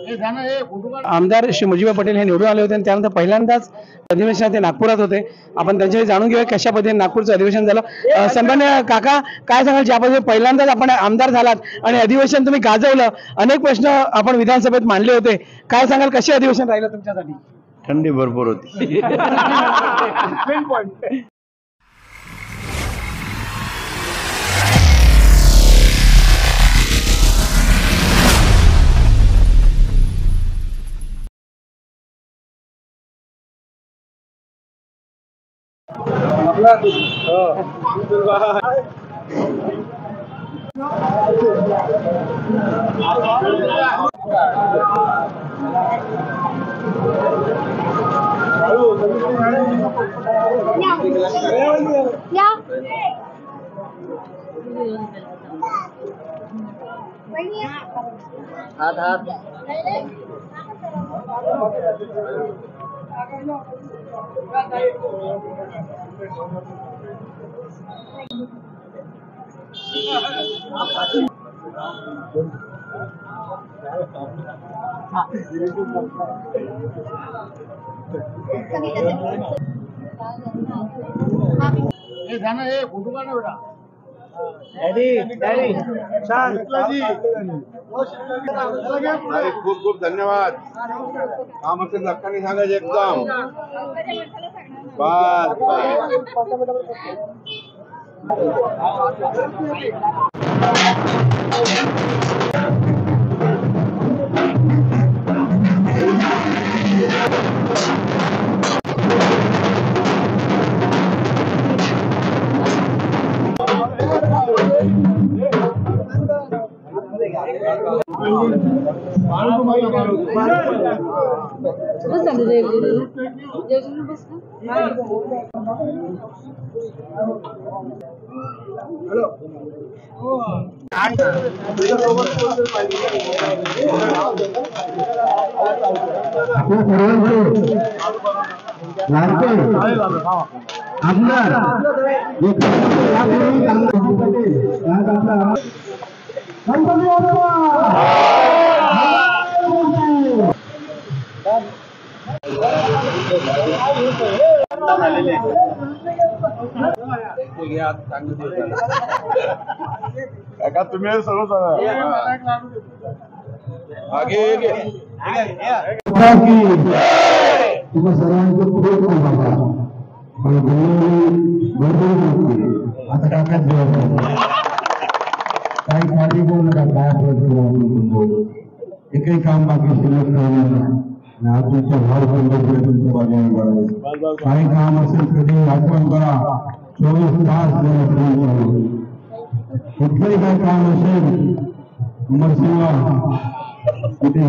आमदार श्री मुजीबा पटेल हे निवडून आले होते आणि त्यानंतर पहिल्यांदाच अधिवेशनात ते नागपुरात होते। आपण त्यांच्याशी जाणून घेऊया कशा पद्धतीने नागपूरचं अधिवेशन झालं। सन्माननीय काका, काय सांगाल ज्या पद्धतीने पहिल्यांदाच आपण आमदार झालात आणि अधिवेशन तुम्ही गाजवलं, अनेक प्रश्न आपण विधानसभेत मांडले होते, काय सांगाल कसे अधिवेशन राहिलं तुमच्यासाठी? थंडी भरपूर होती। खूप खूप धन्यवाद। काम असेल धक्काने सांगायचं एकदम बस काका तुम्ही सर्व सांगा आगे तुम्हा सर्वांचे खूप खूप आभार। आता काका काही काळजी करू नका, काय एकही काम बाकी शिल्लक ठेवणार नाही। तुमच्या भाव तुमच्या बाजूने करायचं, काही काम असेल कधी आठवण करा, 24 तास कुठलंही काही काम असेल विमर्शेवा कुठे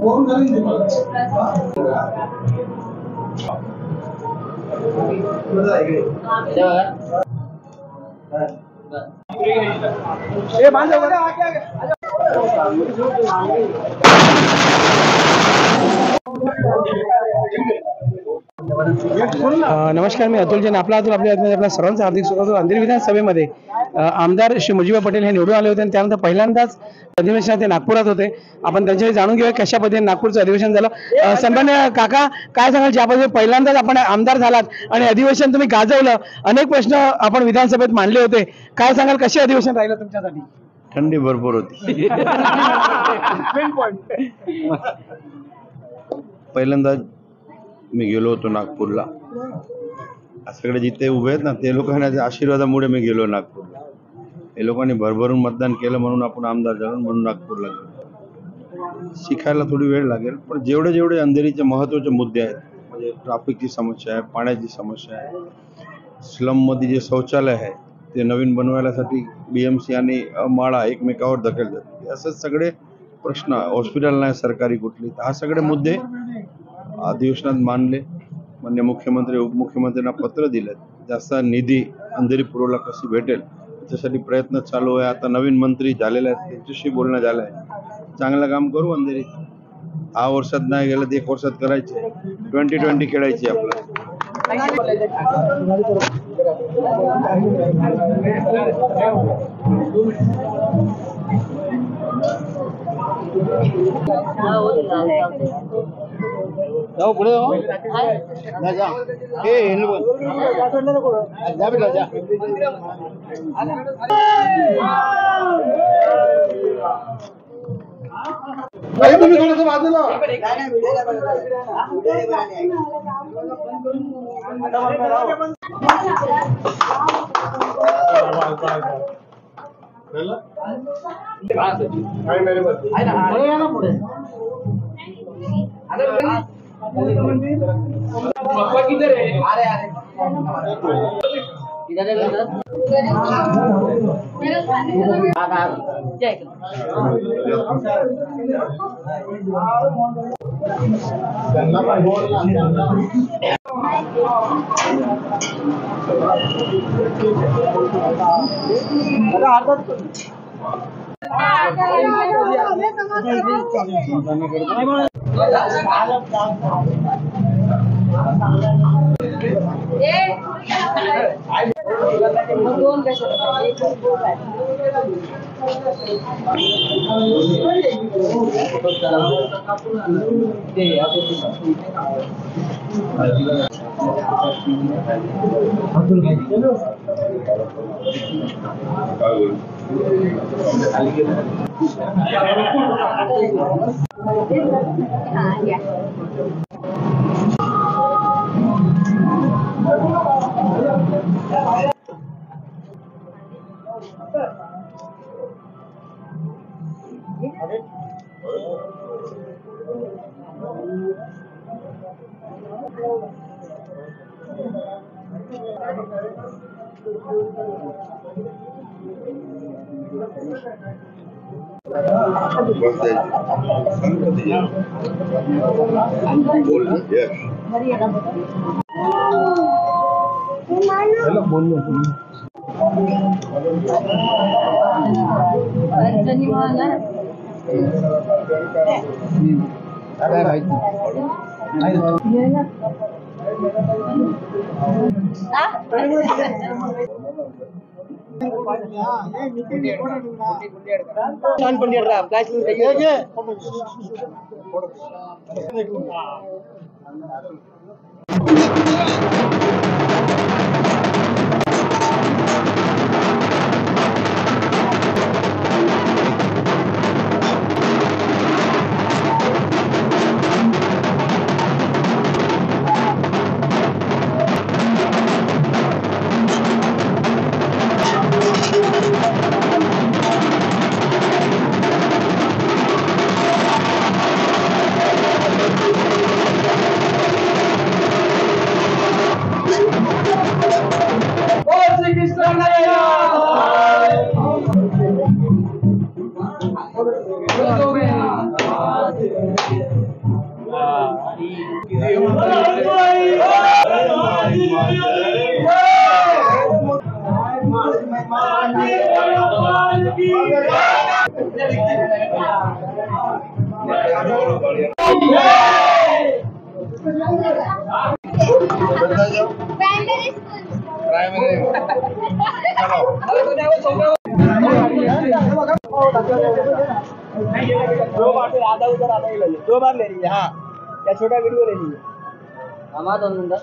फोन करेंगे नमस्कार, मी अतुल जैन। आपला सर्वांचं हार्दिक स्वागत। अंधेरी विधानसभेमध्ये आमदार श्री मुजीबा पटेल हे निवडून आले होते आणि त्यानंतर पहिल्यांदाच अधिवेशनात ते नागपुरात होते। आपण त्यांच्याशी जाणून घेऊया कशा पद्धतीने नागपूरचं अधिवेशन झालं। सन्माननीय काका, काय सांगाल ज्या पद्धतीने पहिल्यांदाच आपण आमदार झालात आणि अधिवेशन तुम्ही गाजवलं, अनेक प्रश्न आपण विधानसभेत मांडले होते, काय सांगाल कसे अधिवेशन राहिलं तुमच्यासाठी? थंडी भरपूर होती। पहिल्यांदा मी गेलो होतो नागपूरला। सगळे जिथे उभे आहेत ना ते लोकांच्या आशीर्वादामुळे मी गेलो नागपूरला। हे लोकांनी भरभरून मतदान केलं म्हणून आपण आमदार झालो, म्हणून नागपूरला गेलो। शिकायला थोडी वेळ लागेल, पण जेवढे जेवढे अंधेरीचे महत्त्वाचे मुद्दे आहेत, म्हणजे ट्रॅफिकची समस्या आहे, पाण्याची समस्या आहे, स्लममध्ये जे शौचालय आहे ते नवीन बनवायसाठी BMC आणि माळा एकमेकावर धकेलतात, असं सगळे प्रश्न, हॉस्पिटल नाही सरकारी कुठली, हा सगळे मुद्दे अधिवेशनात मांडले. माननीय मुख्यमंत्री उपमुख्यमंत्र्यांना पत्र दिलं, जास्त निधी अंधेरी पूर्वला कशी भेटेल त्याच्यासाठी प्रयत्न चालू आहे. आता नवीन मंत्री झालेले आहेत, त्यांच्याशी बोलणं झालं आहे. चांगलं काम करू अंधेरी. 6 वर्षात नाही गेलं तर 1 वर्षात करायचे. 2020 खेळायची आपलं. जाऊ पुढे जाऊ. जा जा. ए हेल्लो बोल. जा बेटा जा. नाही तुम्ही थोडंसं बाजूला. दो बार ले लीजिए. हाँ या छोटा वीडियो ले लीजिए. हमारा 2 मिनट.